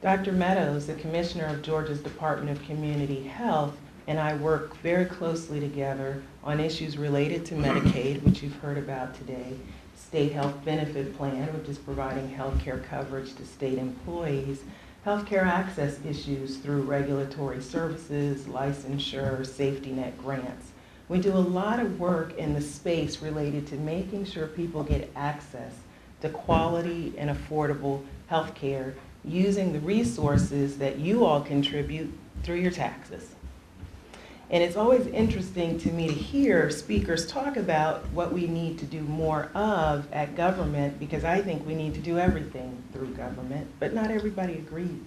Dr. Meadows, the Commissioner of Georgia's Department of Community Health, and I work very closely together on issues related to Medicaid, which you've heard about today, State Health Benefit Plan, which is providing health care coverage to state employees, healthcare access issues through regulatory services, licensure, safety net grants. We do a lot of work in the space related to making sure people get access to quality and affordable health care using the resources that you all contribute through your taxes. And it's always interesting to me to hear speakers talk about what we need to do more of at government, because I think we need to do everything through government, but not everybody agrees.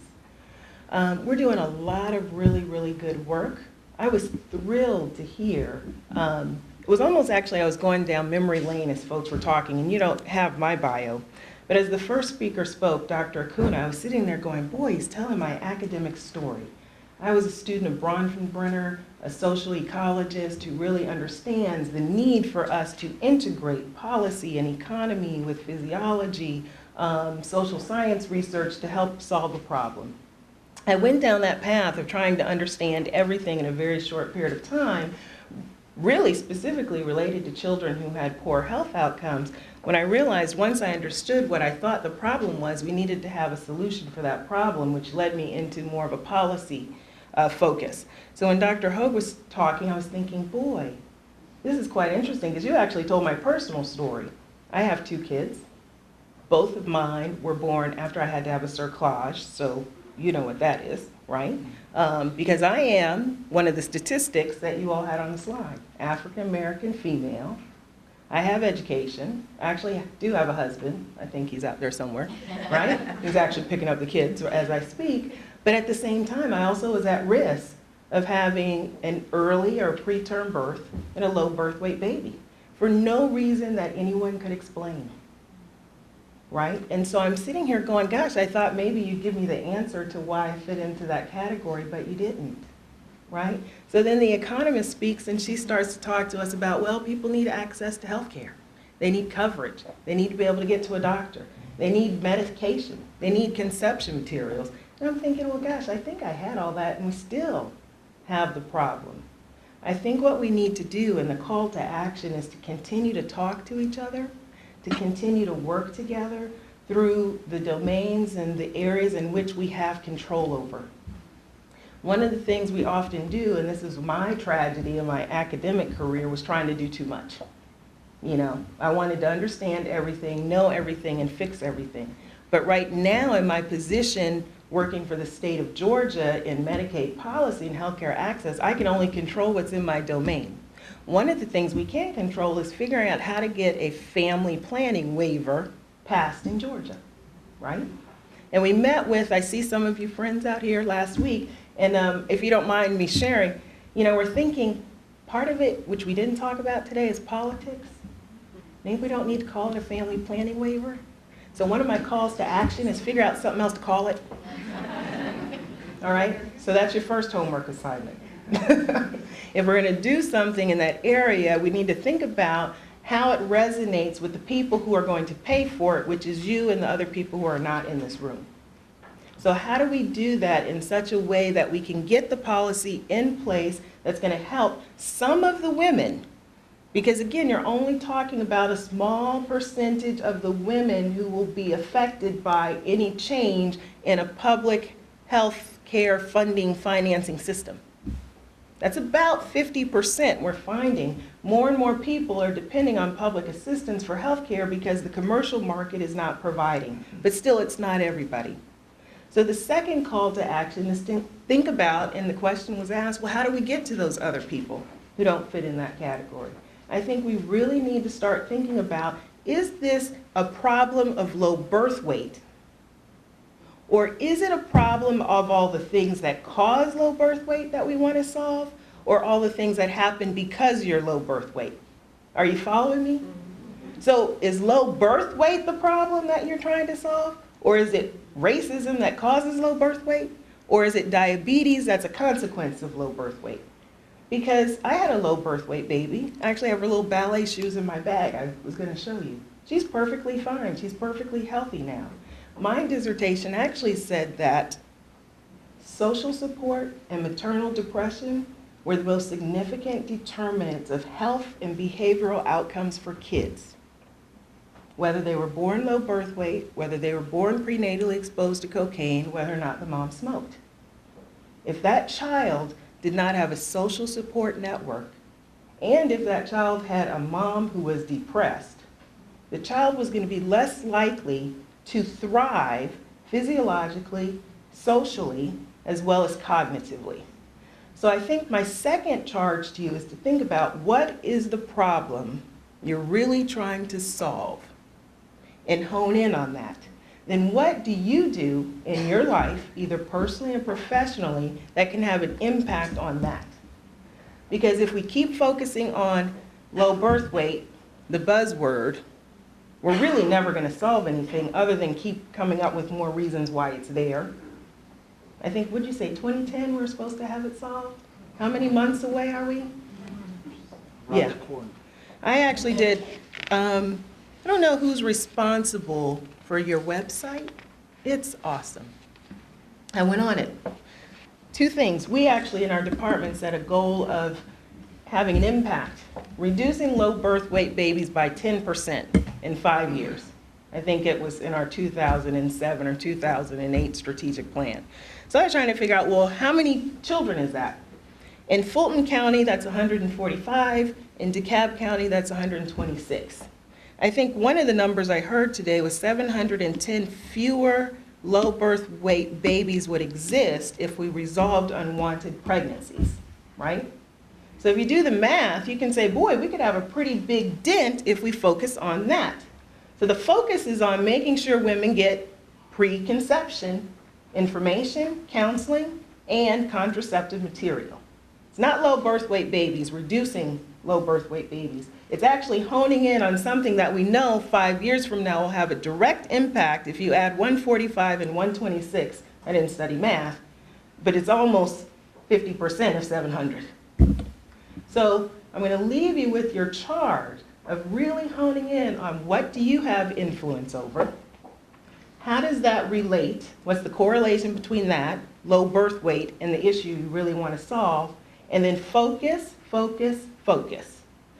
We're doing a lot of really, really good work. I was thrilled to hear, it was almost actually I was going down memory lane as folks were talking, and you don't have my bio, but as the first speaker spoke, Dr. Acuna, I was sitting there going, boy, he's telling my academic story. I was a student of Bronfenbrenner, a social ecologist who really understands the need for us to integrate policy and economy with physiology, social science research to help solve a problem. I went down that path of trying to understand everything in a very short period of time, really specifically related to children who had poor health outcomes, when I realized once I understood what I thought the problem was, we needed to have a solution for that problem, which led me into more of a policy focus. So when Dr. Hogue was talking, I was thinking, boy, this is quite interesting, because you actually told my personal story. I have 2 kids. Both of mine were born after I had to have a cerclage, so you know what that is, right? Because I am one of the statistics that you all had on the slide. African American female. I have education. I actually do have a husband. I think he's out there somewhere, right? He's actually picking up the kids as I speak. But at the same time, I also was at risk of having an early or preterm birth and a low birth weight baby for no reason that anyone could explain, right? And so I'm sitting here going, gosh, I thought maybe you'd give me the answer to why I fit into that category, but you didn't, right? So then the economist speaks and she starts to talk to us about, well, people need access to health care. They need coverage. They need to be able to get to a doctor. They need medication. They need conception materials. And I'm thinking, well, gosh, I think I had all that and we still have the problem. I think what we need to do, and the call to action, is to continue to talk to each other, to continue to work together through the domains and the areas in which we have control over. One of the things we often do, and this is my tragedy in my academic career, was trying to do too much. You know, I wanted to understand everything, know everything, and fix everything. But right now in my position working for the state of Georgia in Medicaid policy and healthcare access, I can only control what's in my domain. One of the things we can control is figuring out how to get a family planning waiver passed in Georgia, right? And we met with, I see some of you friends out here last week, and if you don't mind me sharing, you know, we're thinking part of it, which we didn't talk about today, is politics. Maybe we don't need to call it a family planning waiver. So one of my calls to action is figure out something else to call it. All right? So that's your first homework assignment. If we're going to do something in that area, we need to think about how it resonates with the people who are going to pay for it, which is you and the other people who are not in this room. So how do we do that in such a way that we can get the policy in place that's going to help some of the women? Because again, you're only talking about a small percentage of the women who will be affected by any change in a public health care funding financing system. That's about 50% we're finding. More and more people are depending on public assistance for health care because the commercial market is not providing. But still, it's not everybody. So the second call to action is to think about, and the question was asked, well, how do we get to those other people who don't fit in that category? I think we really need to start thinking about, is this a problem of low birth weight? Or is it a problem of all the things that cause low birth weight that we want to solve, or all the things that happen because you're low birth weight? Are you following me? So is low birth weight the problem that you're trying to solve? Or is it racism that causes low birth weight? Or is it diabetes that's a consequence of low birth weight? Because I had a low birth weight baby. I actually have her little ballet shoes in my bag I was going to show you. She's perfectly fine. She's perfectly healthy now. My dissertation actually said that social support and maternal depression were the most significant determinants of health and behavioral outcomes for kids. Whether they were born low birth weight, whether they were born prenatally exposed to cocaine, whether or not the mom smoked. If that child did not have a social support network, and if that child had a mom who was depressed, the child was going to be less likely to thrive physiologically, socially, as well as cognitively. So I think my second charge to you is to think about what is the problem you're really trying to solve and hone in on that. Then what do you do in your life, either personally or professionally, that can have an impact on that? Because if we keep focusing on low birth weight, the buzzword, we're really never going to solve anything other than keep coming up with more reasons why it's there. I think, would you say 2010 we're supposed to have it solved? How many months away are we? Yeah. I actually did, I don't know who's responsible for your website. It's awesome. I went on it. Two things. We actually in our department set a goal of having an impact, reducing low birth weight babies by 10% in 5 years. I think it was in our 2007 or 2008 strategic plan. So I was trying to figure out, well, how many children is that? In Fulton County, that's 145. In DeKalb County, that's 126. I think one of the numbers I heard today was 710 fewer low birth weight babies would exist if we resolved unwanted pregnancies, right? So if you do the math, you can say, boy, we could have a pretty big dent if we focus on that. So the focus is on making sure women get preconception information, counseling, and contraceptive material. It's not low birth weight babies, reducing low birth weight babies. It's actually honing in on something that we know 5 years from now will have a direct impact if you add 145 and 126. I didn't study math, but it's almost 50% of 700. So I'm going to leave you with your charge of really honing in on what do you have influence over. How does that relate? What's the correlation between that, low birth weight, and the issue you really want to solve? And then focus, focus, focus.